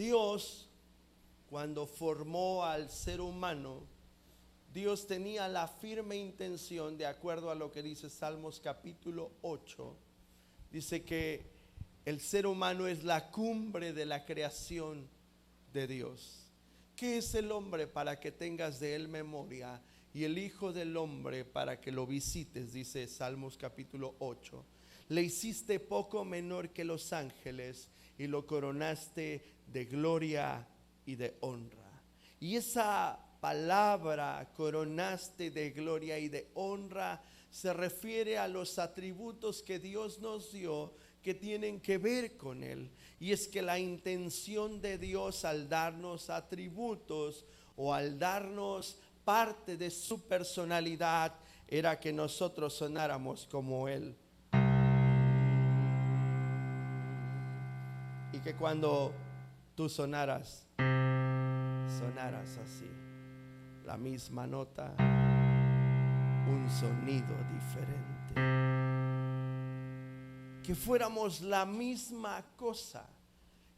Dios, cuando formó al ser humano, Dios tenía la firme intención, de acuerdo a lo que dice Salmos capítulo 8, dice que el ser humano es la cumbre de la creación de Dios. ¿Qué es el hombre para que tengas de él memoria? Y el Hijo del Hombre para que lo visites, dice Salmos capítulo 8. Le hiciste poco menor que los ángeles y lo coronaste de gloria y de honra. Y esa palabra, coronaste de gloria y de honra, se refiere a los atributos que Dios nos dio, que tienen que ver con Él. Y es que la intención de Dios al darnos atributos o al darnos parte de su personalidad era que nosotros sonáramos como Él. Y que cuando tú sonaras así, la misma nota, un sonido diferente. Que fuéramos la misma cosa,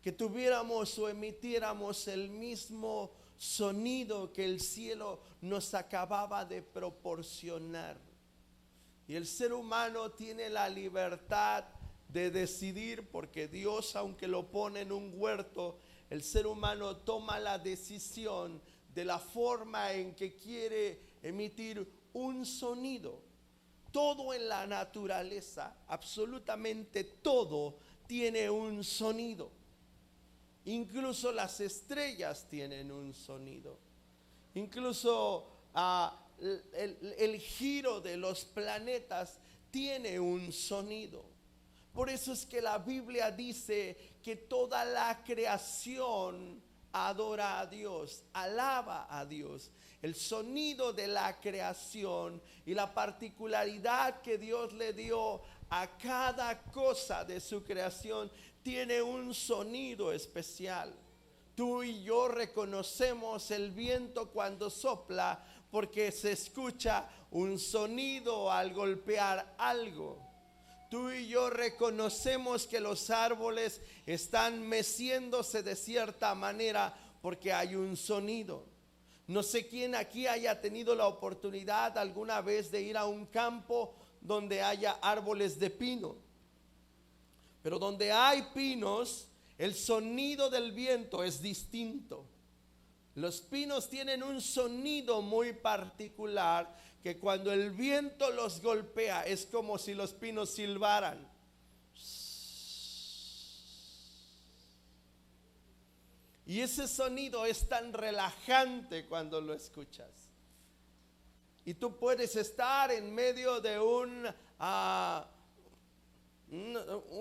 que tuviéramos o emitiéramos el mismo sonido que el cielo nos acababa de proporcionar. Y el ser humano tiene la libertad de decidir, porque Dios, aunque lo pone en un huerto, el ser humano toma la decisión de la forma en que quiere emitir un sonido. Todo en la naturaleza, absolutamente todo, tiene un sonido. Incluso las estrellas tienen un sonido. Incluso el giro de los planetas tiene un sonido. Por eso es que la Biblia dice que toda la creación adora a Dios, alaba a Dios. El sonido de la creación y la particularidad que Dios le dio a cada cosa de su creación tiene un sonido especial. Tú y yo reconocemos el viento cuando sopla porque se escucha un sonido al golpear algo. Tú y yo reconocemos que los árboles están meciéndose de cierta manera porque hay un sonido. No sé quién aquí haya tenido la oportunidad alguna vez de ir a un campo donde haya árboles de pino. Pero donde hay pinos, el sonido del viento es distinto. Los pinos tienen un sonido muy particular que cuando el viento los golpea es como si los pinos silbaran. Y ese sonido es tan relajante cuando lo escuchas. Y tú puedes estar en medio de un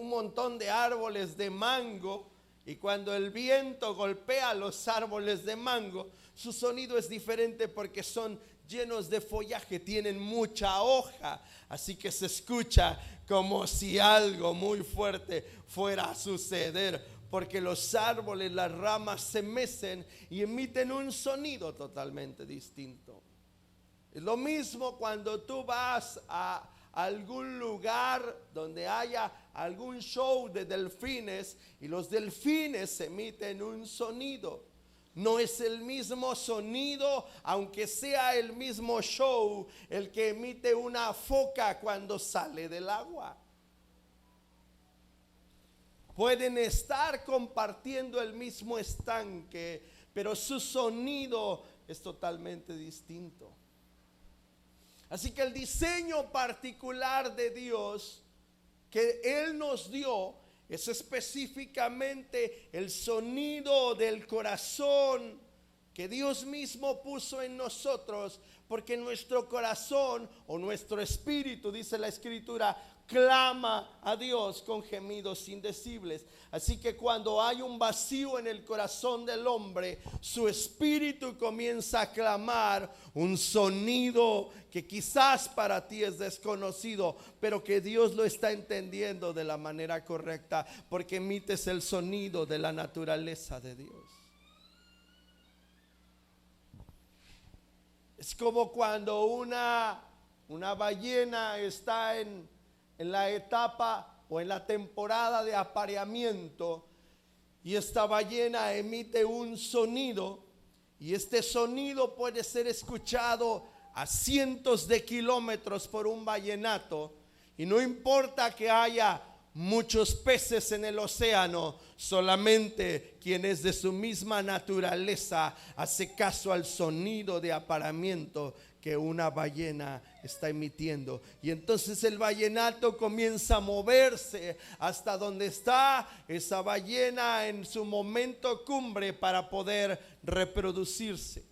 montón de árboles de mango, y cuando el viento golpea los árboles de mango, su sonido es diferente porque son llenos de follaje, tienen mucha hoja, así que se escucha como si algo muy fuerte fuera a suceder, porque los árboles, las ramas se mecen y emiten un sonido totalmente distinto. Es lo mismo cuando tú vas a algún lugar donde haya algún show de delfines y los delfines emiten un sonido. No es el mismo sonido, aunque sea el mismo show, el que emite una foca cuando sale del agua. Pueden estar compartiendo el mismo estanque, pero su sonido es totalmente distinto. Así que el diseño particular de Dios que Él nos dio es específicamente el sonido del corazón que Dios mismo puso en nosotros, porque nuestro corazón o nuestro espíritu, dice la Escritura, clama a Dios con gemidos indecibles. Así que cuando hay un vacío en el corazón del hombre, su espíritu comienza a clamar un sonido que quizás para ti es desconocido, pero que Dios lo está entendiendo de la manera correcta, porque emites el sonido de la naturaleza de Dios. Es como cuando una ballena está en la etapa o en la temporada de apareamiento y esta ballena emite un sonido, y este sonido puede ser escuchado a cientos de kilómetros por un vallenato, y no importa que haya muchos peces en el océano, solamente quien es de su misma naturaleza hace caso al sonido de apareamiento que una ballena está emitiendo. Y entonces el vallenato comienza a moverse hasta donde está esa ballena en su momento cumbre para poder reproducirse.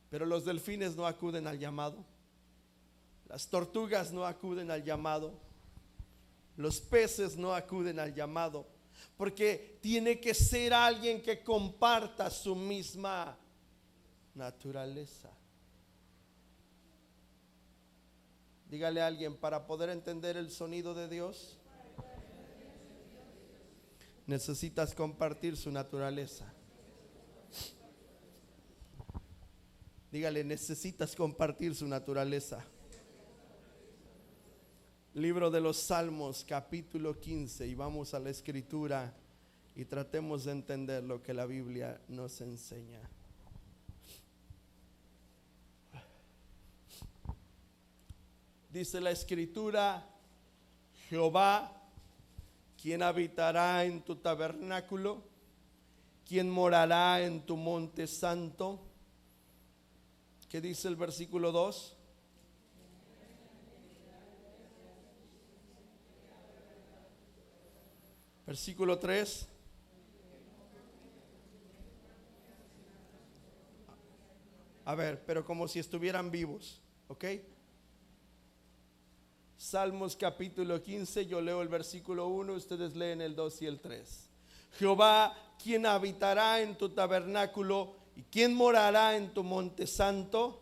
Pero los delfines no acuden al llamado, las tortugas no acuden al llamado, los peces no acuden al llamado, porque tiene que ser alguien que comparta su misma naturaleza. Dígale a alguien: para poder entender el sonido de Dios, necesitas compartir su naturaleza. Dígale: necesitas compartir su naturaleza. Libro de los Salmos, capítulo 15, y vamos a la escritura y tratemos de entender lo que la Biblia nos enseña. Dice la escritura: Jehová, ¿quién habitará en tu tabernáculo? ¿Quién morará en tu monte santo? ¿Qué dice el versículo 2? Versículo 3. A ver, pero como si estuvieran vivos, ¿ok? Salmos capítulo 15, yo leo el versículo 1, ustedes leen el 2 y el 3. Jehová, ¿quién habitará en tu tabernáculo? ¿Y quién morará en tu monte santo?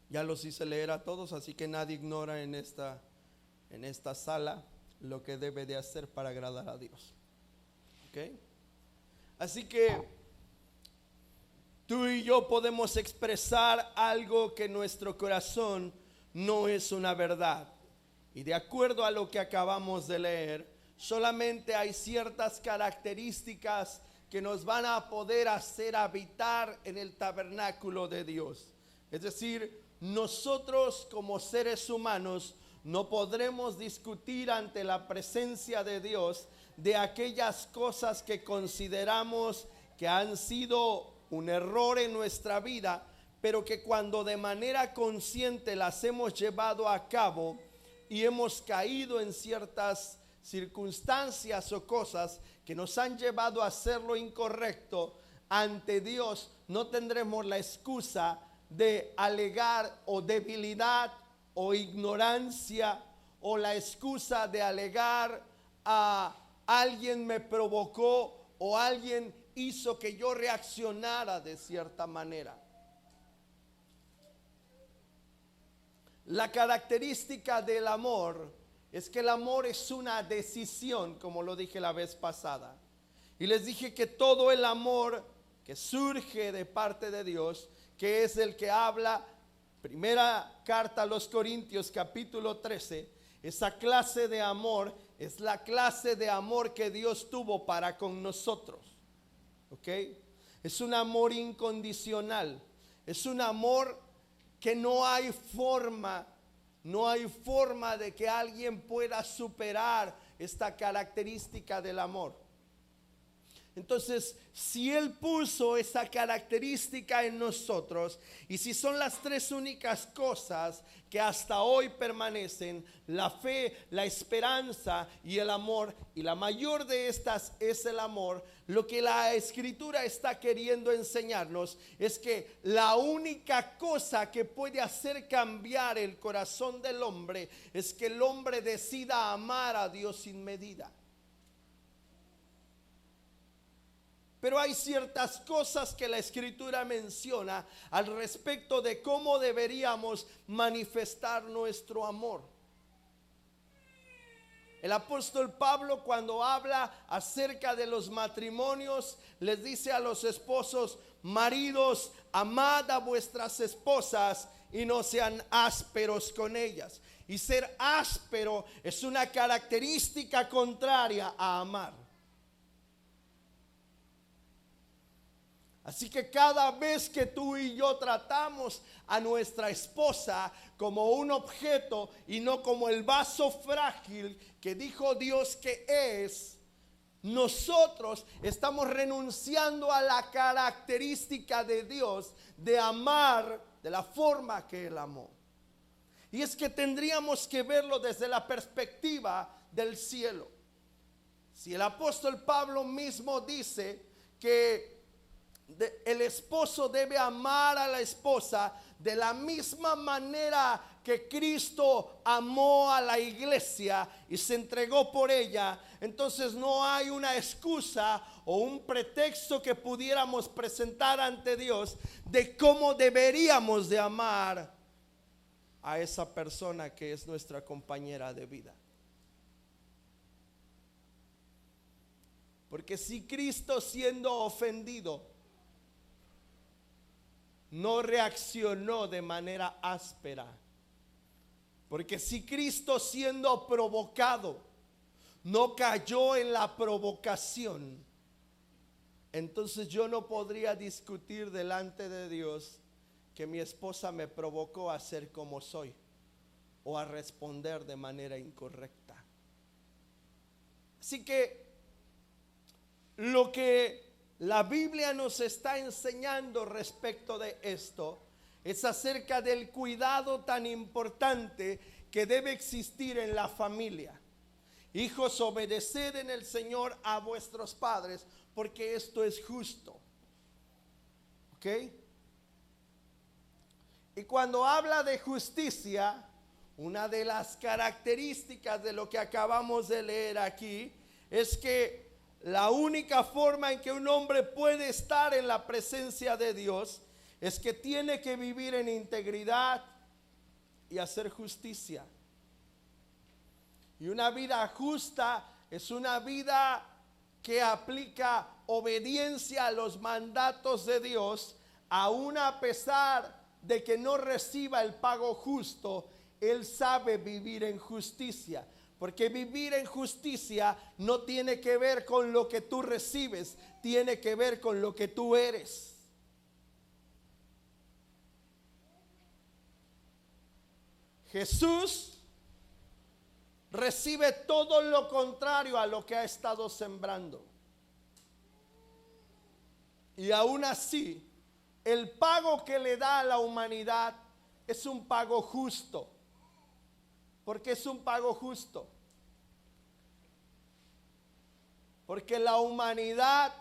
Ya los hice leer a todos, así que nadie ignora en esta sala lo que debe de hacer para agradar a Dios. ¿Ok? Así que tú y yo podemos expresar algo que en nuestro corazón no es una verdad. Y de acuerdo a lo que acabamos de leer, solamente hay ciertas características que nos van a poder hacer habitar en el tabernáculo de Dios. Es decir, nosotros como seres humanos no podremos discutir ante la presencia de Dios de aquellas cosas que consideramos que han sido un error en nuestra vida, pero que cuando de manera consciente las hemos llevado a cabo y hemos caído en ciertas circunstancias o cosas que nos han llevado a hacer lo incorrecto, ante Dios no tendremos la excusa de alegar o debilidad o ignorancia, o la excusa de alegar a alguien me provocó o alguien hizo que yo reaccionara de cierta manera. La característica del amor es que el amor es una decisión, como lo dije la vez pasada. Y les dije que todo el amor que surge de parte de Dios, que es el que habla, primera carta a los Corintios capítulo 13, esa clase de amor es la clase de amor que Dios tuvo para con nosotros. ¿Ok? Es un amor incondicional, es un amor que no hay forma de que alguien pueda superar esta característica del amor. Entonces, si Él puso esa característica en nosotros, y si son las tres únicas cosas que hasta hoy permanecen, la fe, la esperanza y el amor, y la mayor de estas es el amor, lo que la Escritura está queriendo enseñarnos es que la única cosa que puede hacer cambiar el corazón del hombre es que el hombre decida amar a Dios sin medida. Pero hay ciertas cosas que la Escritura menciona al respecto de cómo deberíamos manifestar nuestro amor. El apóstol Pablo, cuando habla acerca de los matrimonios, les dice a los esposos: maridos, amad a vuestras esposas y no sean ásperos con ellas. Y ser áspero es una característica contraria a amar. Así que cada vez que tú y yo tratamos a nuestra esposa como un objeto y no como el vaso frágil que dijo Dios que es, nosotros estamos renunciando a la característica de Dios de amar de la forma que Él amó. Y es que tendríamos que verlo desde la perspectiva del cielo. Si el apóstol Pablo mismo dice que el esposo debe amar a la esposa de la misma manera que Cristo amó a la iglesia y se entregó por ella, entonces no hay una excusa o un pretexto que pudiéramos presentar ante Dios de cómo deberíamos de amar a esa persona que es nuestra compañera de vida. Porque si Cristo, siendo ofendido, no reaccionó de manera áspera, porque si Cristo, siendo provocado, no cayó en la provocación, entonces yo no podría discutir delante de Dios que mi esposa me provocó a ser como soy o a responder de manera incorrecta. Así que lo que la Biblia nos está enseñando respecto de esto es acerca del cuidado tan importante que debe existir en la familia. Hijos, obedeced en el Señor a vuestros padres, porque esto es justo. ¿Ok? Y cuando habla de justicia, una de las características de lo que acabamos de leer aquí es que la única forma en que un hombre puede estar en la presencia de Dios es que tiene que vivir en integridad y hacer justicia. Y una vida justa es una vida que aplica obediencia a los mandatos de Dios, aun a pesar de que no reciba el pago justo. Él sabe vivir en justicia. Porque vivir en justicia no tiene que ver con lo que tú recibes, tiene que ver con lo que tú eres. Jesús recibe todo lo contrario a lo que ha estado sembrando. Y aún así, el pago que le da a la humanidad es un pago justo. Porque es un pago justo. Porque la humanidad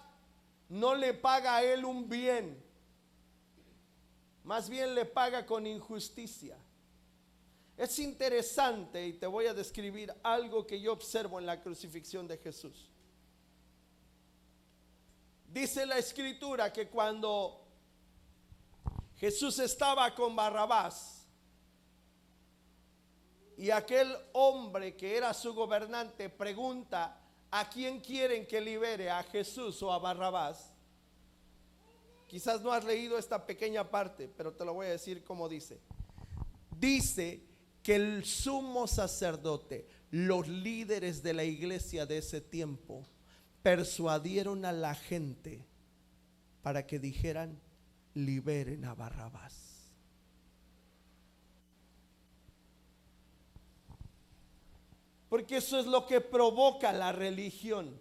no le paga a él un bien, más bien le paga con injusticia. Es interesante, y te voy a describir algo que yo observo en la crucifixión de Jesús. Dice la Escritura que cuando Jesús estaba con Barrabás, y aquel hombre que era su gobernante pregunta: ¿a quién quieren que libere? ¿A Jesús o a Barrabás? Quizás no has leído esta pequeña parte, pero te lo voy a decir como dice. Dice que el sumo sacerdote, los líderes de la iglesia de ese tiempo, persuadieron a la gente para que dijeran: liberen a Barrabás. Porque eso es lo que provoca la religión.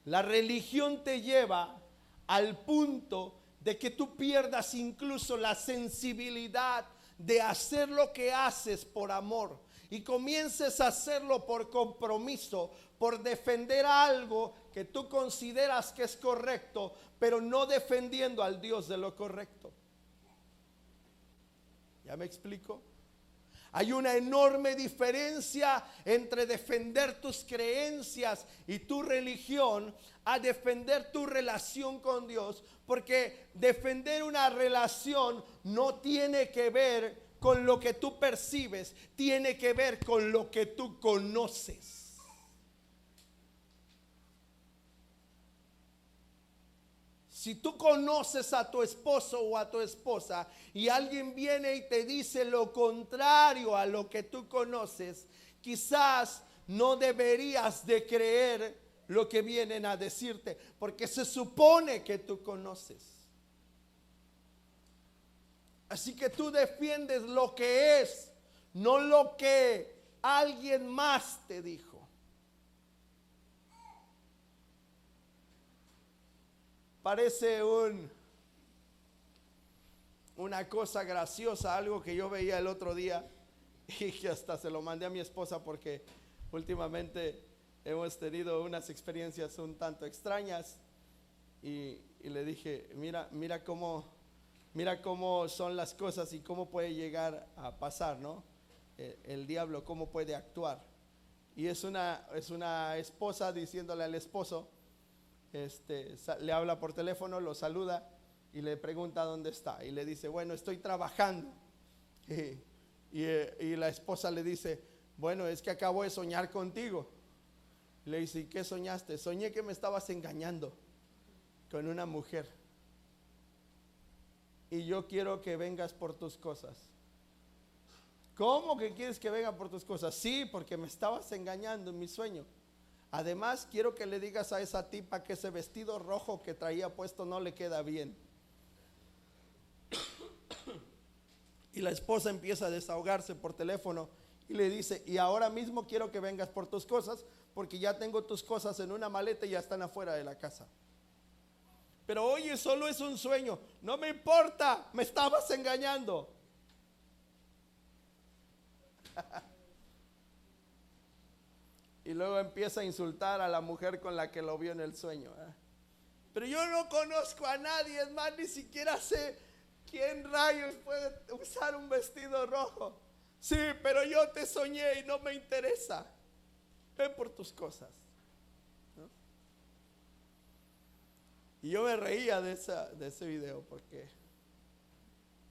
La religión te lleva al punto de que tú pierdas incluso la sensibilidad de hacer lo que haces por amor y comiences a hacerlo por compromiso, por defender algo que tú consideras que es correcto, pero no defendiendo al Dios de lo correcto. ¿Ya me explico? Hay una enorme diferencia entre defender tus creencias y tu religión a defender tu relación con Dios, porque defender una relación no tiene que ver con lo que tú percibes, tiene que ver con lo que tú conoces. Si tú conoces a tu esposo o a tu esposa y alguien viene y te dice lo contrario a lo que tú conoces, quizás no deberías de creer lo que vienen a decirte, porque se supone que tú conoces. Así que tú defiendes lo que es, no lo que alguien más te dijo. Parece una cosa graciosa, algo que yo veía el otro día y que hasta se lo mandé a mi esposa porque últimamente hemos tenido unas experiencias un tanto extrañas y le dije, mira cómo son las cosas y cómo puede llegar a pasar, ¿no? El diablo, cómo puede actuar. Y es una esposa diciéndole al esposo, le habla por teléfono, lo saluda y le pregunta dónde está y le dice, bueno, estoy trabajando. Y la esposa le dice, bueno, es que acabo de soñar contigo. Le dice, ¿y qué soñaste? Soñé que me estabas engañando con una mujer y yo quiero que vengas por tus cosas. ¿Cómo que quieres que venga por tus cosas? Sí, porque me estabas engañando en mi sueño. Además, quiero que le digas a esa tipa que ese vestido rojo que traía puesto no le queda bien. Y la esposa empieza a desahogarse por teléfono y le dice, y ahora mismo quiero que vengas por tus cosas, porque ya tengo tus cosas en una maleta y ya están afuera de la casa. Pero oye, solo es un sueño. No me importa, me estabas engañando. Y luego empieza a insultar a la mujer con la que lo vio en el sueño. Pero yo no conozco a nadie, es más, ni siquiera sé quién rayos puede usar un vestido rojo. Sí, pero yo te soñé y no me interesa. Ven por tus cosas, ¿no? Y yo me reía de ese video porque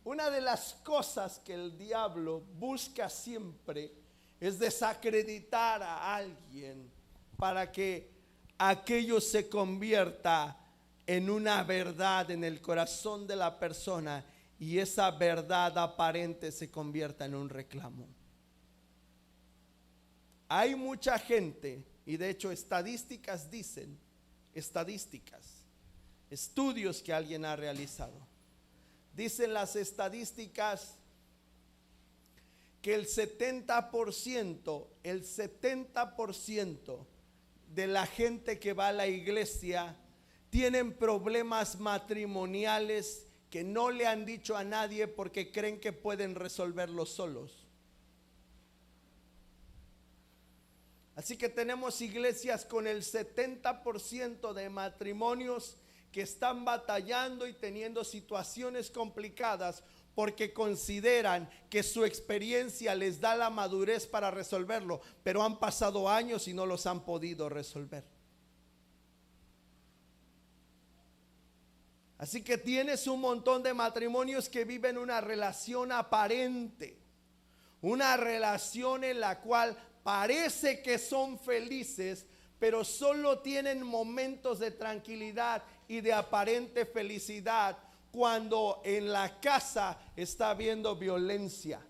una de las cosas que el diablo busca siempre es desacreditar a alguien para que aquello se convierta en una verdad en el corazón de la persona y esa verdad aparente se convierta en un reclamo. Hay mucha gente, y de hecho estadísticas dicen, estudios que alguien ha realizado, dicen las estadísticas que el 70% de la gente que va a la iglesia tienen problemas matrimoniales que no le han dicho a nadie porque creen que pueden resolverlos solos. Así que tenemos iglesias con el 70% de matrimonios que están batallando y teniendo situaciones complicadas porque consideran que su experiencia les da la madurez para resolverlo, pero han pasado años y no los han podido resolver. Así que tienes un montón de matrimonios que viven una relación aparente, una relación en la cual parece que son felices, pero solo tienen momentos de tranquilidad y de aparente felicidad, cuando en la casa está habiendo violencia.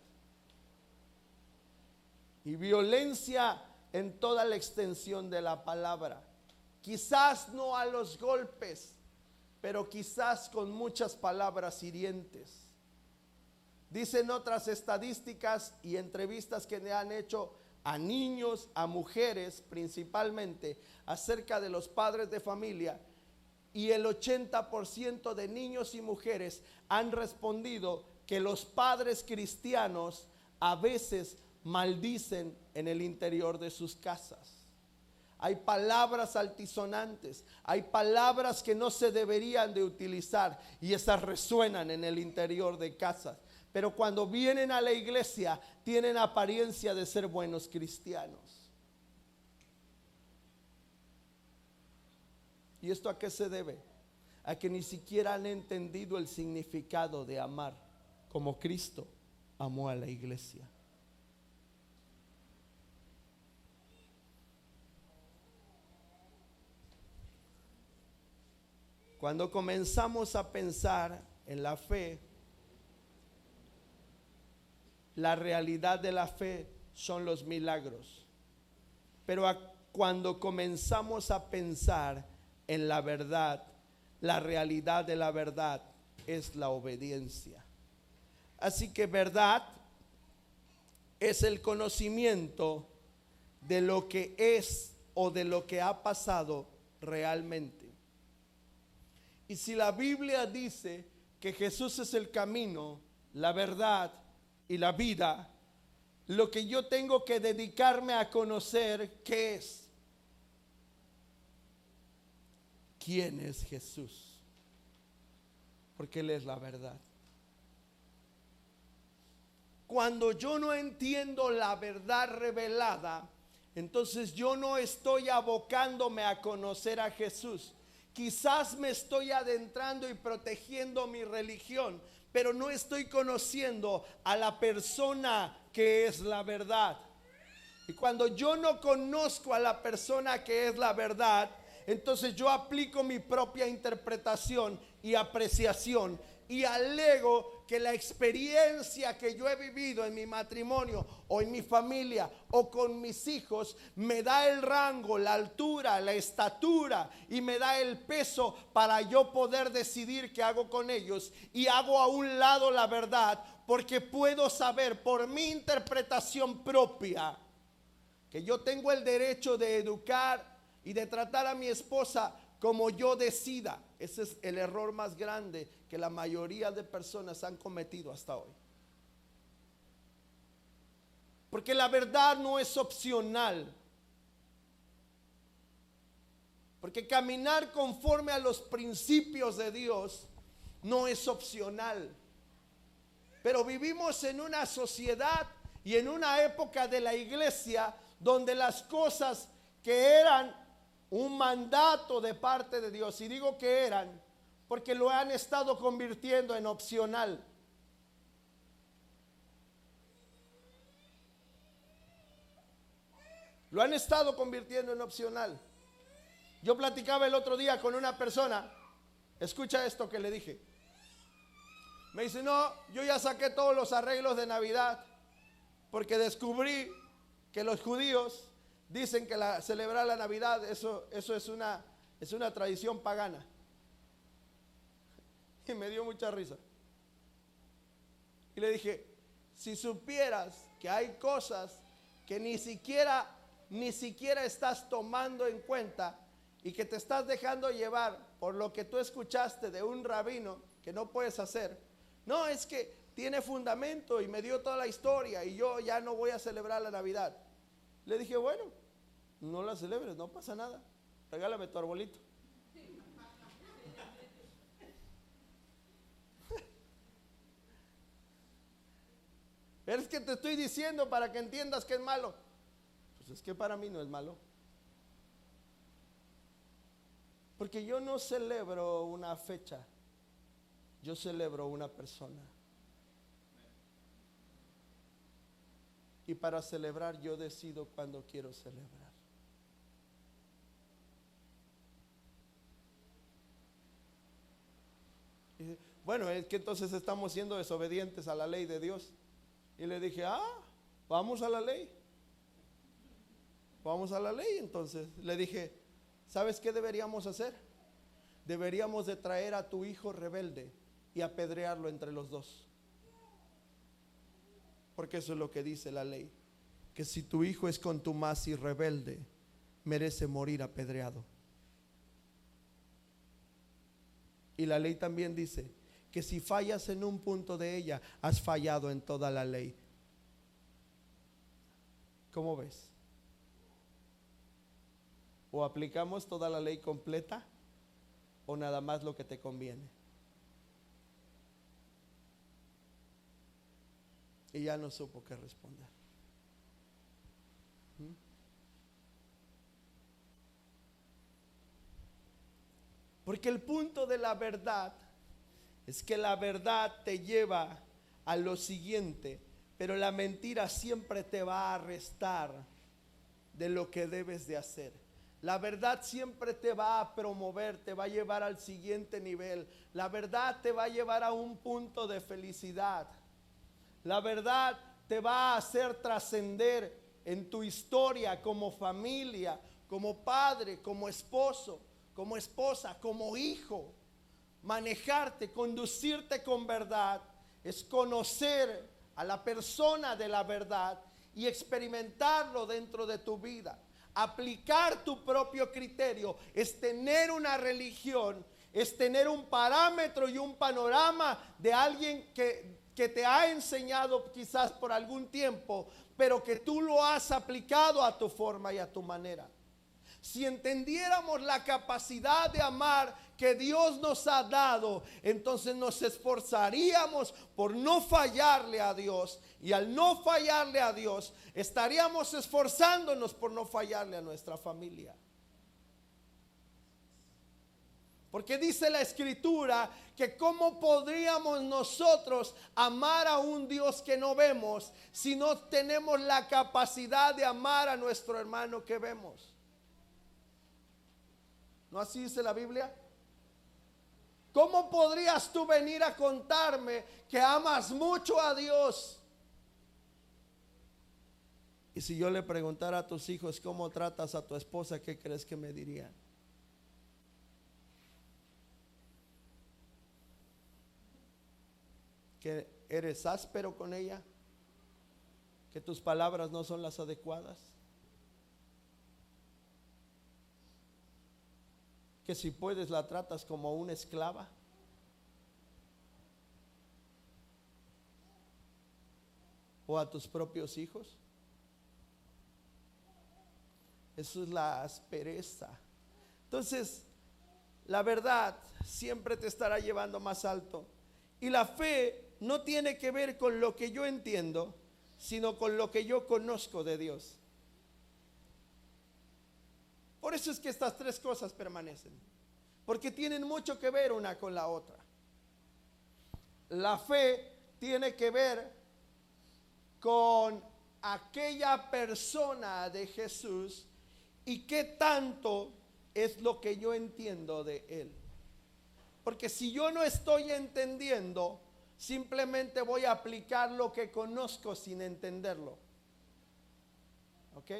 Y violencia en toda la extensión de la palabra. Quizás no a los golpes, pero quizás con muchas palabras hirientes. Dicen otras estadísticas y entrevistas que le han hecho a niños, a mujeres principalmente, acerca de los padres de familia, y el 80% de niños y mujeres han respondido que los padres cristianos a veces maldicen en el interior de sus casas. Hay palabras altisonantes, hay palabras que no se deberían de utilizar y esas resuenan en el interior de casas. Pero cuando vienen a la iglesia tienen apariencia de ser buenos cristianos. ¿Y esto a qué se debe? A que ni siquiera han entendido el significado de amar como Cristo amó a la iglesia. Cuando comenzamos a pensar en la fe, la realidad de la fe son los milagros. Pero cuando comenzamos a pensar en la verdad, la realidad de la verdad es la obediencia. Así que verdad es el conocimiento de lo que es o de lo que ha pasado realmente. Y si la Biblia dice que Jesús es el camino, la verdad y la vida, lo que yo tengo que dedicarme a conocer, ¿qué es? ¿Quién es Jesús? Porque Él es la verdad. Cuando yo no entiendo la verdad revelada, entonces yo no estoy abocándome a conocer a Jesús. Quizás me estoy adentrando y protegiendo mi religión, pero no estoy conociendo a la persona que es la verdad. Y cuando yo no conozco a la persona que es la verdad, entonces yo aplico mi propia interpretación y apreciación y alego que la experiencia que yo he vivido en mi matrimonio o en mi familia o con mis hijos me da el rango, la altura, la estatura y me da el peso para yo poder decidir qué hago con ellos, y hago a un lado la verdad porque puedo saber por mi interpretación propia que yo tengo el derecho de educar y de tratar a mi esposa como yo decida. Ese es el error más grande que la mayoría de personas han cometido hasta hoy. Porque la verdad no es opcional. Porque caminar conforme a los principios de Dios no es opcional. Pero vivimos en una sociedad y en una época de la iglesia donde las cosas que eran un mandato de parte de Dios, y digo que eran porque lo han estado convirtiendo en opcional. Lo han estado convirtiendo en opcional. Yo platicaba el otro día con una persona, escucha esto que le dije. Me dice, no, yo ya saqué todos los arreglos de Navidad porque descubrí que los judíos dicen que celebrar la Navidad, eso es una tradición pagana. Y me dio mucha risa. Y le dije, si supieras que hay cosas que ni siquiera estás tomando en cuenta y que te estás dejando llevar por lo que tú escuchaste de un rabino que no puedes hacer. No, es que tiene fundamento y me dio toda la historia y yo ya no voy a celebrar la Navidad. Le dije, bueno, no la celebres, no pasa nada. Regálame tu arbolito. Pero es que te estoy diciendo para que entiendas que es malo. Pues es que para mí no es malo. Porque yo no celebro una fecha, yo celebro una persona. Y para celebrar yo decido cuándo quiero celebrar. Y, bueno, es que entonces estamos siendo desobedientes a la ley de Dios. Y le dije, vamos a la ley. Vamos a la ley. Entonces le dije, ¿sabes qué deberíamos hacer? Deberíamos de traer a tu hijo rebelde y apedrearlo entre los dos. Porque eso es lo que dice la ley, que si tu hijo es contumaz y rebelde, merece morir apedreado. Y la ley también dice que si fallas en un punto de ella, has fallado en toda la ley. ¿Cómo ves? ¿O aplicamos toda la ley completa o nada más lo que te conviene? Y ya no supo qué responder. Porque el punto de la verdad es que la verdad te lleva a lo siguiente. pero la mentira siempre te va a restar de lo que debes de hacer. La verdad siempre te va a promover, te va a llevar al siguiente nivel. La verdad te va a llevar a un punto de felicidad. La verdad te va a hacer trascender en tu historia como familia, como padre, como esposo, como esposa, como hijo. Manejarte, conducirte con verdad es conocer a la persona de la verdad y experimentarlo dentro de tu vida. Aplicar tu propio criterio es tener una religión, es tener un parámetro y un panorama de alguien que te ha enseñado quizás por algún tiempo, pero que tú lo has aplicado a tu forma y a tu manera. Si entendiéramos la capacidad de amar que Dios nos ha dado, entonces nos esforzaríamos por no fallarle a Dios. Y al no fallarle a Dios, estaríamos esforzándonos por no fallarle a nuestra familia. Porque dice la Escritura que cómo podríamos nosotros amar a un Dios que no vemos si no tenemos la capacidad de amar a nuestro hermano que vemos. ¿No así dice la Biblia? ¿Cómo podrías tú venir a contarme que amas mucho a Dios? Y si yo le preguntara a tus hijos cómo tratas a tu esposa, ¿qué crees que me dirían? ¿Que eres áspero con ella? ¿Que tus palabras no son las adecuadas? ¿Que si puedes la tratas como una esclava? ¿O a tus propios hijos? Eso es la aspereza. Entonces, la verdad siempre te estará llevando más alto. Y la fe no tiene que ver con lo que yo entiendo, sino con lo que yo conozco de Dios. Por eso es que estas tres cosas permanecen, porque tienen mucho que ver una con la otra. La fe tiene que ver con aquella persona de Jesús y qué tanto es lo que yo entiendo de Él. Porque si yo no estoy entendiendo, simplemente voy a aplicar lo que conozco sin entenderlo. ¿Ok?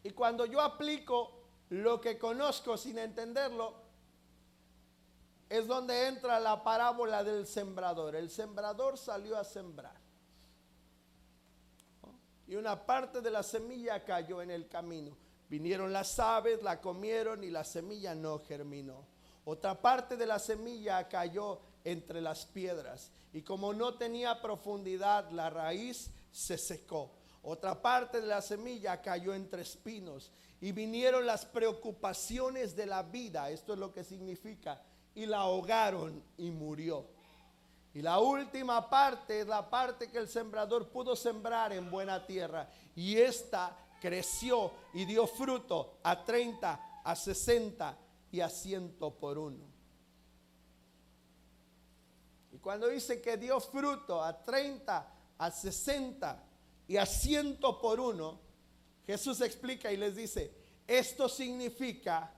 Y cuando yo aplico lo que conozco sin entenderlo, es donde entra la parábola del sembrador. El sembrador salió a sembrar. Y una parte de la semilla cayó en el camino. Vinieron las aves, la comieron y la semilla no germinó. Otra parte de la semilla cayó entre las piedras. Y como no tenía profundidad, la raíz se secó. Otra parte de la semilla cayó entre espinos y vinieron las preocupaciones de la vida, esto es lo que significa, y la ahogaron y murió. Y la última parte es la parte que el sembrador pudo sembrar en buena tierra, y esta creció y dio fruto a 30, a 60 y a 100 por uno. Y cuando dice que dio fruto a 30, a 60 y a 100 por uno, Jesús explica y les dice, esto significa,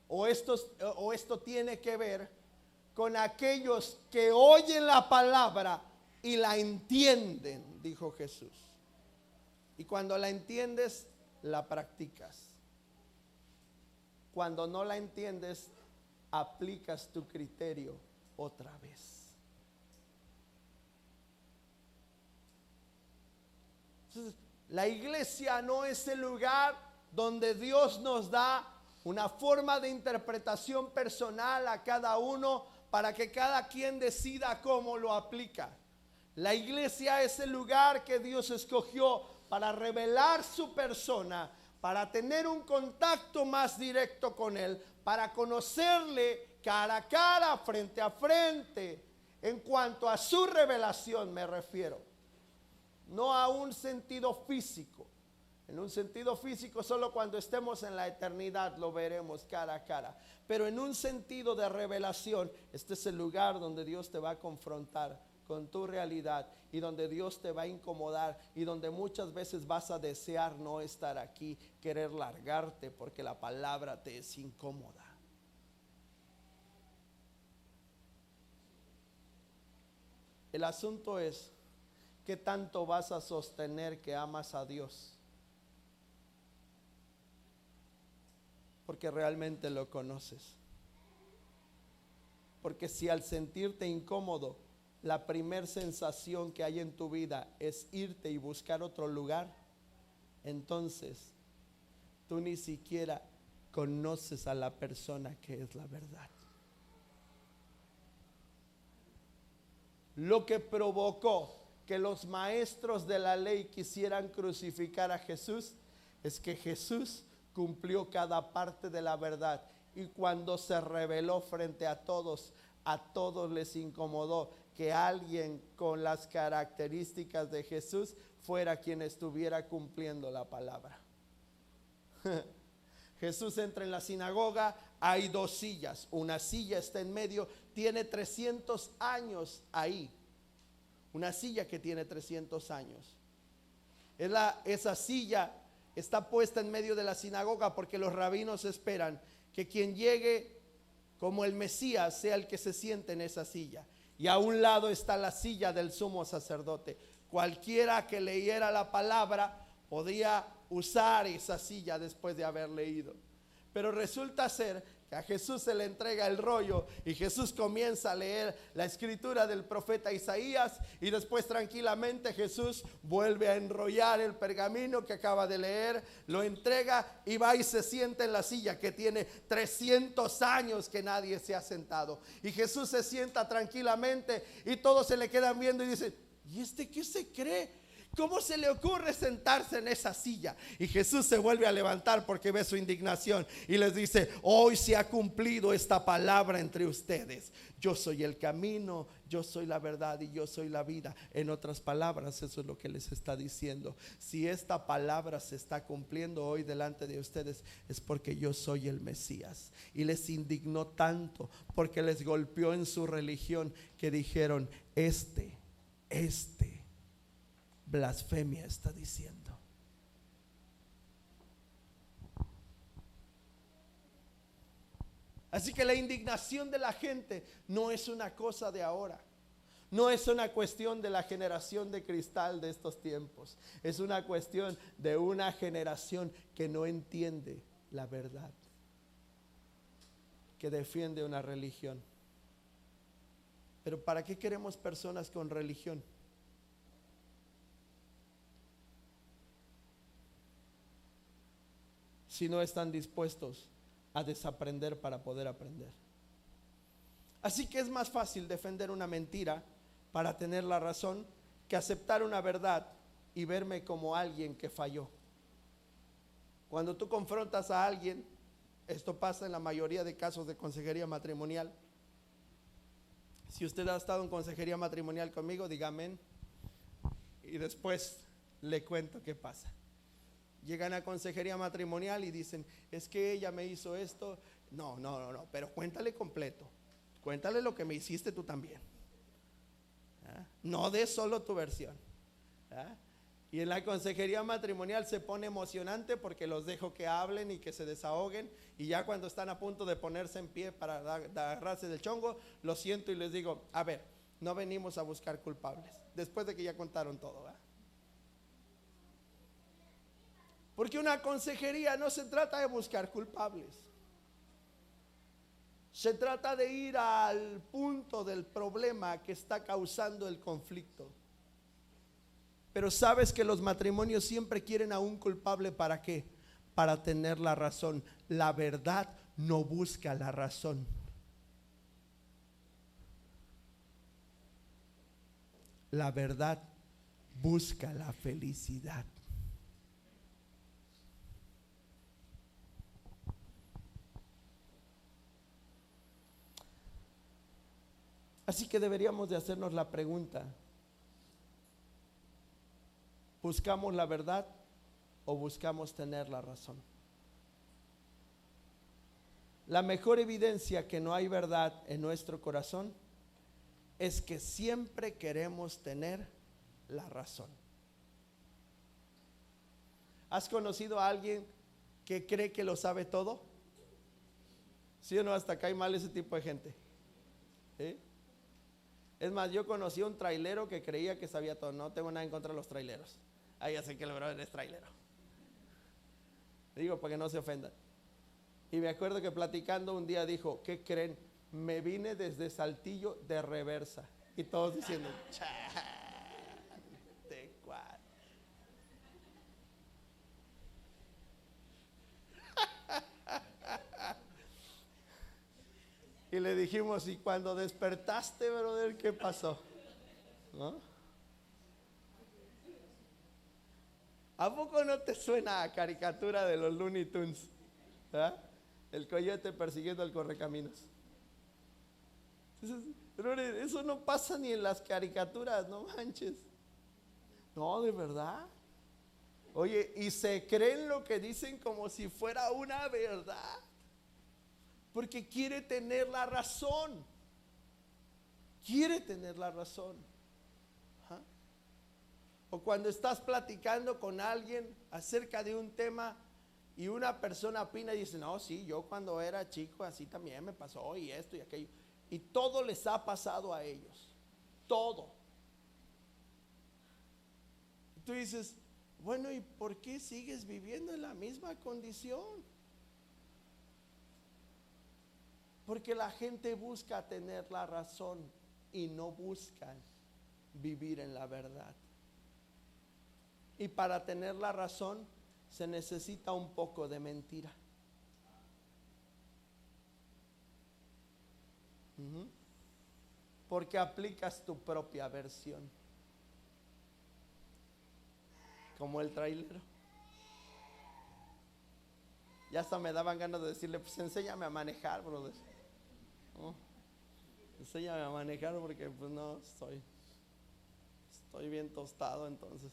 o esto tiene que ver con aquellos que oyen la palabra y la entienden, dijo Jesús. Y cuando la entiendes, la practicas. Cuando no la entiendes, aplicas tu criterio otra vez. Entonces, la iglesia no es el lugar donde Dios nos da una forma de interpretación personal a cada uno para que cada quien decida cómo lo aplica. La iglesia es el lugar que Dios escogió para revelar su persona, para tener un contacto más directo con Él, para conocerle cara a cara, frente a frente, en cuanto a su revelación me refiero. No a un sentido físico. En un sentido físico solo cuando estemos en la eternidad lo veremos cara a cara. Pero en un sentido de revelación, este es el lugar donde Dios te va a confrontar con tu realidad y donde Dios te va a incomodar y donde muchas veces vas a desear no estar aquí, querer largarte porque la palabra te es incómoda. El asunto es, ¿qué tanto vas a sostener que amas a Dios? Porque realmente lo conoces. Porque si al sentirte incómodo, la primer sensación que hay en tu vida es irte y buscar otro lugar, entonces tú ni siquiera conoces a la persona que es la verdad. Lo que provocó que los maestros de la ley quisieran crucificar a Jesús es que Jesús cumplió cada parte de la verdad, y cuando se reveló frente a todos les incomodó que alguien con las características de Jesús fuera quien estuviera cumpliendo la palabra. Jesús entra en la sinagoga, hay dos sillas, una silla está en medio, tiene 300 años ahí, una silla que tiene 300 años. Esa silla está puesta en medio de la sinagoga porque los rabinos esperan que quien llegue como el Mesías sea el que se siente en esa silla. Y a un lado está la silla del sumo sacerdote. Cualquiera que leyera la palabra podía usar esa silla después de haber leído. Pero resulta ser que a Jesús se le entrega el rollo y Jesús comienza a leer la escritura del profeta Isaías, y después tranquilamente Jesús vuelve a enrollar el pergamino que acaba de leer, lo entrega y va y se sienta en la silla que tiene 300 años que nadie se ha sentado. Y Jesús se sienta tranquilamente y todos se le quedan viendo y dicen: ¿y este qué se cree? ¿Cómo se le ocurre sentarse en esa silla? Y Jesús se vuelve a levantar porque ve su indignación y les dice: hoy se ha cumplido esta palabra entre ustedes. Yo soy el camino, yo soy la verdad y yo soy la vida. En otras palabras, eso es lo que les está diciendo. Si esta palabra se está cumpliendo hoy delante de ustedes, es porque yo soy el Mesías. Y les indignó tanto porque les golpeó en su religión que dijeron: este blasfemia está diciendo. Así que la indignación de la gente no es una cosa de ahora, no es una cuestión de la generación de cristal de estos tiempos, es una cuestión de una generación que no entiende la verdad, que defiende una religión. Pero ¿para qué queremos personas con religión? Si no están dispuestos a desaprender para poder aprender. Así que es más fácil defender una mentira para tener la razón que aceptar una verdad y verme como alguien que falló. Cuando tú confrontas a alguien, esto pasa en la mayoría de casos de consejería matrimonial. Si usted ha estado en consejería matrimonial conmigo, diga amén, y después le cuento qué pasa. Llegan a consejería matrimonial y dicen: es que ella me hizo esto. No, pero cuéntale completo. Cuéntale lo que me hiciste tú también. No des solo tu versión. Y en la consejería matrimonial se pone emocionante porque los dejo que hablen y que se desahoguen, y ya cuando están a punto de ponerse en pie para agarrarse del chongo, lo siento y les digo: a ver, no venimos a buscar culpables, después de que ya contaron todo, ¿verdad? Porque una consejería no se trata de buscar culpables. Se trata de ir al punto del problema que está causando el conflicto. Pero sabes que los matrimonios siempre quieren a un culpable. ¿Para qué? Para tener la razón. La verdad no busca la razón. La verdad busca la felicidad. Así que deberíamos de hacernos la pregunta: ¿buscamos la verdad o buscamos tener la razón? La mejor evidencia que no hay verdad en nuestro corazón es que siempre queremos tener la razón. ¿Has conocido a alguien que cree que lo sabe todo? ¿Sí o no? Hasta cae mal ese tipo de gente. ¿Sí? Es más, yo conocí a un trailero que creía que sabía todo. No tengo nada en contra de los traileros. Ya sé que el brother es trailero. Digo, para que no se ofendan. Y me acuerdo que platicando un día dijo, ¿qué creen? Me vine desde Saltillo de reversa. Y todos diciendo, chate, cuál. Y le dijimos, ¿y cuando despertaste, brother, qué pasó? ¿No? ¿A poco no te suena a caricatura de los Looney Tunes? ¿Ah? El coyote persiguiendo al correcaminos. Brother, eso no pasa ni en las caricaturas, no manches. No, de verdad. Oye, y se creen lo que dicen como si fuera una verdad. Porque quiere tener la razón. Quiere tener la razón. ¿Ah? O cuando estás platicando con alguien acerca de un tema y una persona opina y dice, no, sí, yo cuando era chico así también me pasó y esto y aquello. Y todo les ha pasado a ellos. Todo. Y tú dices, bueno, ¿y por qué sigues viviendo en la misma condición? Porque la gente busca tener la razón y no buscan vivir en la verdad. Y para tener la razón se necesita un poco de mentira. Porque aplicas tu propia versión. Como el trailero. Ya hasta me daban ganas de decirle, pues enséñame a manejar, brother. ¿No? Enséñame a manejar porque pues no, estoy bien tostado entonces.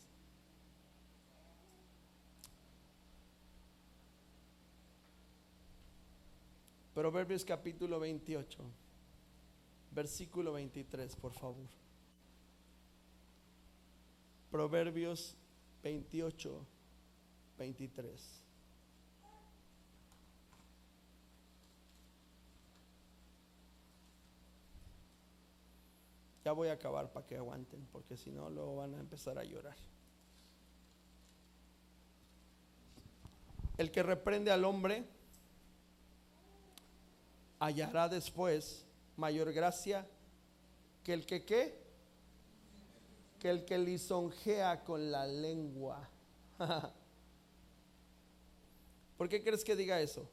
Proverbios capítulo 28, versículo 23, por favor. Proverbios 28, 23. Ya voy a acabar para que aguanten, porque si no, luego van a empezar a llorar. El que reprende al hombre hallará después mayor gracia que el que ¿qué? Que el que lisonjea con la lengua. ¿Por qué crees que diga eso?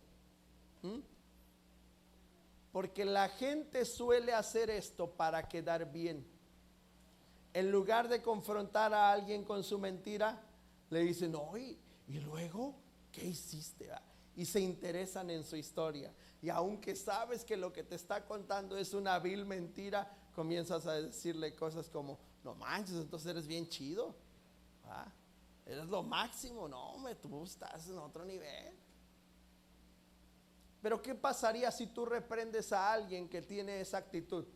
Porque la gente suele hacer esto para quedar bien. En lugar de confrontar a alguien con su mentira, le dicen, no, y luego, ¿qué hiciste? Y se interesan en su historia. Y aunque sabes que lo que te está contando es una vil mentira, comienzas a decirle cosas como, no manches, entonces eres bien chido. Eres lo máximo, no, tú estás en otro nivel. Pero ¿qué pasaría si tú reprendes a alguien que tiene esa actitud?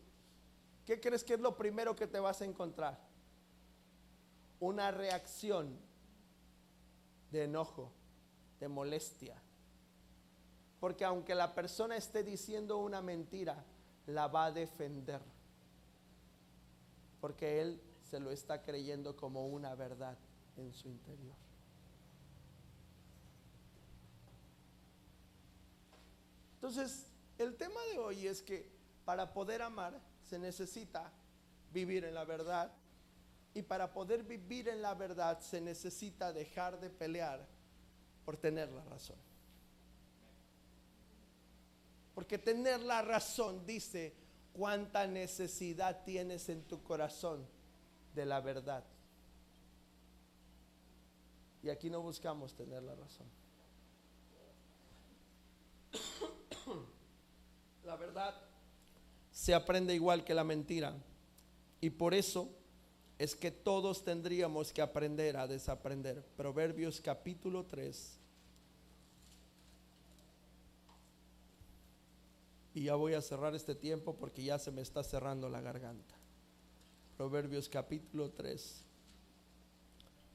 ¿Qué crees que es lo primero que te vas a encontrar? Una reacción de enojo, de molestia. Porque aunque la persona esté diciendo una mentira, la va a defender. Porque él se lo está creyendo como una verdad en su interior. Entonces, el tema de hoy es que para poder amar se necesita vivir en la verdad, y para poder vivir en la verdad se necesita dejar de pelear por tener la razón. Porque tener la razón dice cuánta necesidad tienes en tu corazón de la verdad. Y aquí no buscamos tener la razón. La verdad se aprende igual que la mentira, y por eso es que todos tendríamos que aprender a desaprender. Proverbios capítulo 3. Y ya voy a cerrar este tiempo porque ya se me está cerrando la garganta. Proverbios capítulo 3,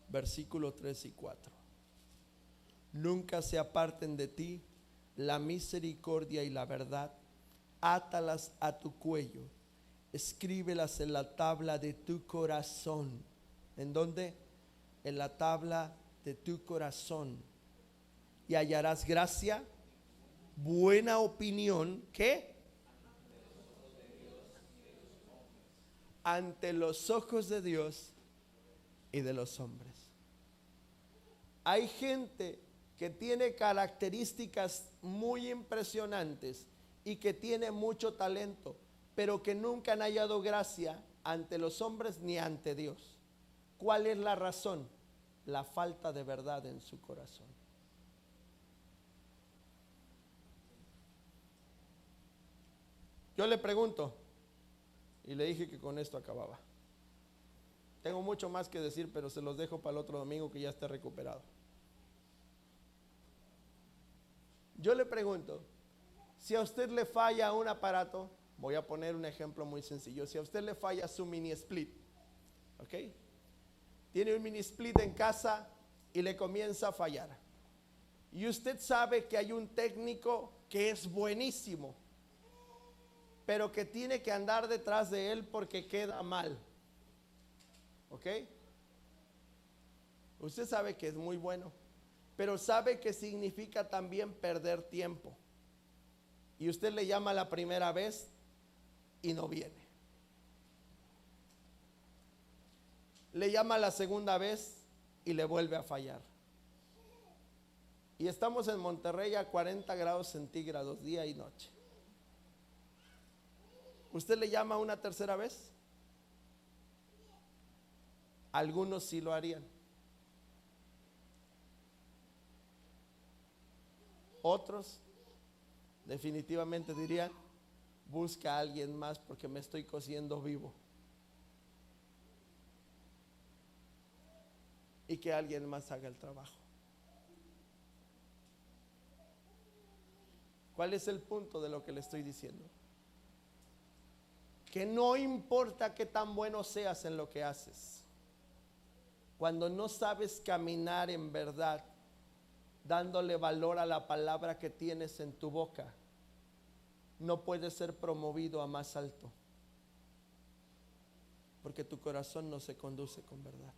versículo 3 y 4. Nunca se aparten de ti la misericordia y la verdad. Átalas a tu cuello, escríbelas en la tabla de tu corazón. ¿En dónde? En la tabla de tu corazón. Y hallarás gracia, buena opinión, ¿qué? Ante los ojos de Dios y de los hombres. Hay gente que tiene características muy impresionantes y que tiene mucho talento, pero que nunca han hallado gracia ante los hombres ni ante Dios. ¿Cuál es la razón? La falta de verdad en su corazón. Yo le pregunto, y le dije que con esto acababa. Tengo mucho más que decir, pero se los dejo para el otro domingo que ya esté recuperado. Yo le pregunto, si a usted le falla un aparato, voy a poner un ejemplo muy sencillo. Si a usted le falla su mini split, ¿ok? Tiene un mini split en casa y le comienza a fallar. Y usted sabe que hay un técnico que es buenísimo, pero que tiene que andar detrás de él porque queda mal. ¿Ok? Usted sabe que es muy bueno, pero sabe que significa también perder tiempo. Y usted le llama la primera vez y no viene. Le llama la segunda vez y le vuelve a fallar. Y estamos en Monterrey a 40 grados centígrados día y noche. ¿Usted le llama una tercera vez? Algunos sí lo harían. Otros definitivamente dirían, busca a alguien más porque me estoy cociendo vivo. Y que alguien más haga el trabajo. ¿Cuál es el punto de lo que le estoy diciendo? Que no importa qué tan bueno seas en lo que haces, cuando no sabes caminar en verdad, dándole valor a la palabra que tienes en tu boca, no puedes ser promovido a más alto, porque tu corazón no se conduce con verdad.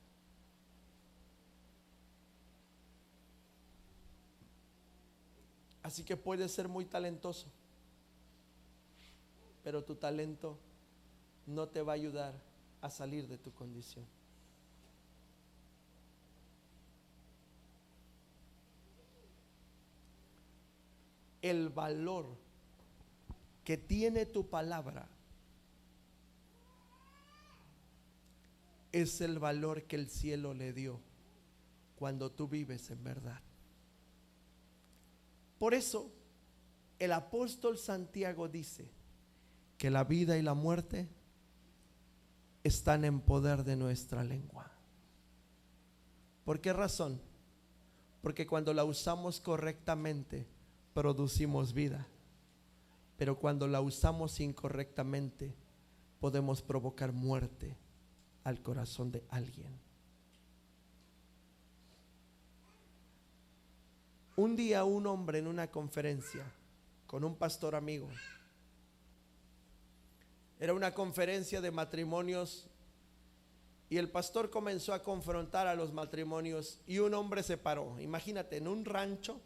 Así que puedes ser muy talentoso, pero tu talento no te va a ayudar a salir de tu condición. El valor que tiene tu palabra es el valor que el cielo le dio cuando tú vives en verdad. Por eso el apóstol Santiago dice que la vida y la muerte están en poder de nuestra lengua. ¿Por qué razón? Porque cuando la usamos correctamente producimos vida, pero cuando la usamos incorrectamente podemos provocar muerte al corazón de alguien. Un día un hombre en una conferencia con un pastor amigo, era una conferencia de matrimonios, y el pastor comenzó a confrontar a los matrimonios y un hombre se paró, imagínate, en un rancho,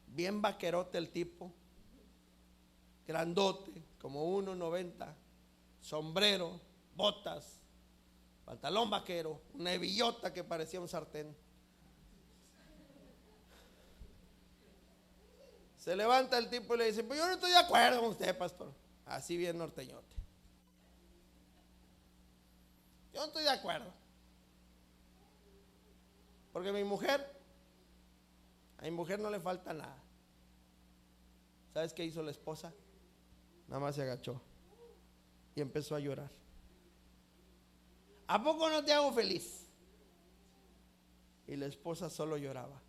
bien vaquerote el tipo, grandote, como 1.90, sombrero, botas, pantalón vaquero, una hebillota que parecía un sartén. Se levanta el tipo y le dice, pues yo no estoy de acuerdo con usted, pastor. Así bien norteñote. Yo no estoy de acuerdo. Porque a mi mujer no le falta nada. ¿Sabes qué hizo la esposa? Nada más se agachó y empezó a llorar. ¿A poco no te hago feliz? Y la esposa solo lloraba.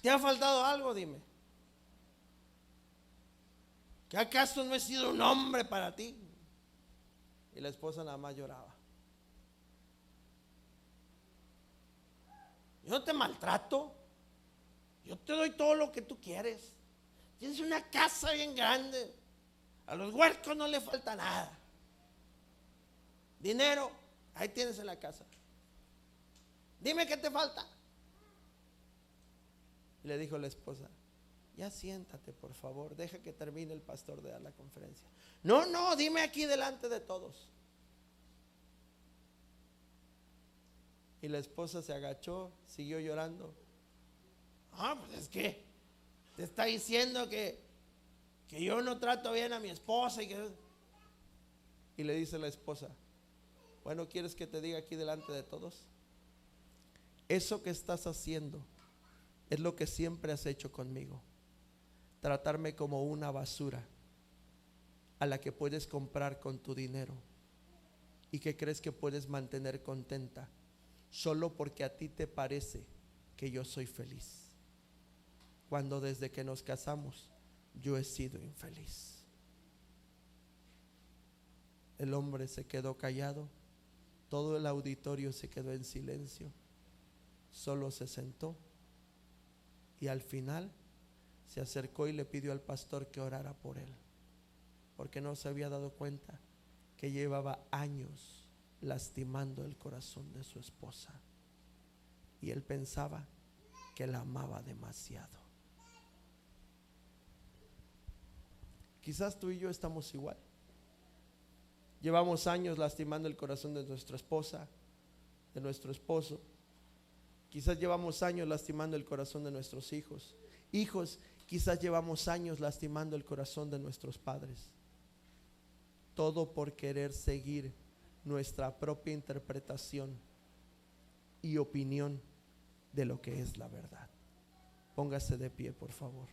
¿Te ha faltado algo? Dime. ¿Que acaso no he sido un hombre para ti? Y la esposa nada más lloraba. Yo no te maltrato, yo te doy todo lo que tú quieres. Tienes una casa bien grande, a los huercos no le falta nada. Dinero, ahí tienes en la casa. Dime qué te falta. Y le dijo la esposa: ya siéntate, por favor, deja que termine el pastor de dar la conferencia. No, dime aquí delante de todos. Y la esposa se agachó, siguió llorando. Pues es que te está diciendo que yo no trato bien a mi esposa. Y le dice la esposa: bueno, ¿quieres que te diga aquí delante de todos? Eso que estás haciendo es lo que siempre has hecho conmigo. Tratarme como una basura a la que puedes comprar con tu dinero y que crees que puedes mantener contenta solo porque a ti te parece que yo soy feliz, cuando desde que nos casamos yo he sido infeliz. El hombre se quedó callado, todo el auditorio se quedó en silencio, solo se sentó y al final se acercó y le pidió al pastor que orara por él, porque no se había dado cuenta que llevaba años lastimando el corazón de su esposa y él pensaba que la amaba demasiado. Quizás tú y yo estamos igual. Llevamos años lastimando el corazón de nuestra esposa, de nuestro esposo. Quizás llevamos años lastimando el corazón de nuestros hijos. Hijos, quizás llevamos años lastimando el corazón de nuestros padres. Todo por querer seguir nuestra propia interpretación y opinión de lo que es la verdad. Póngase de pie, por favor.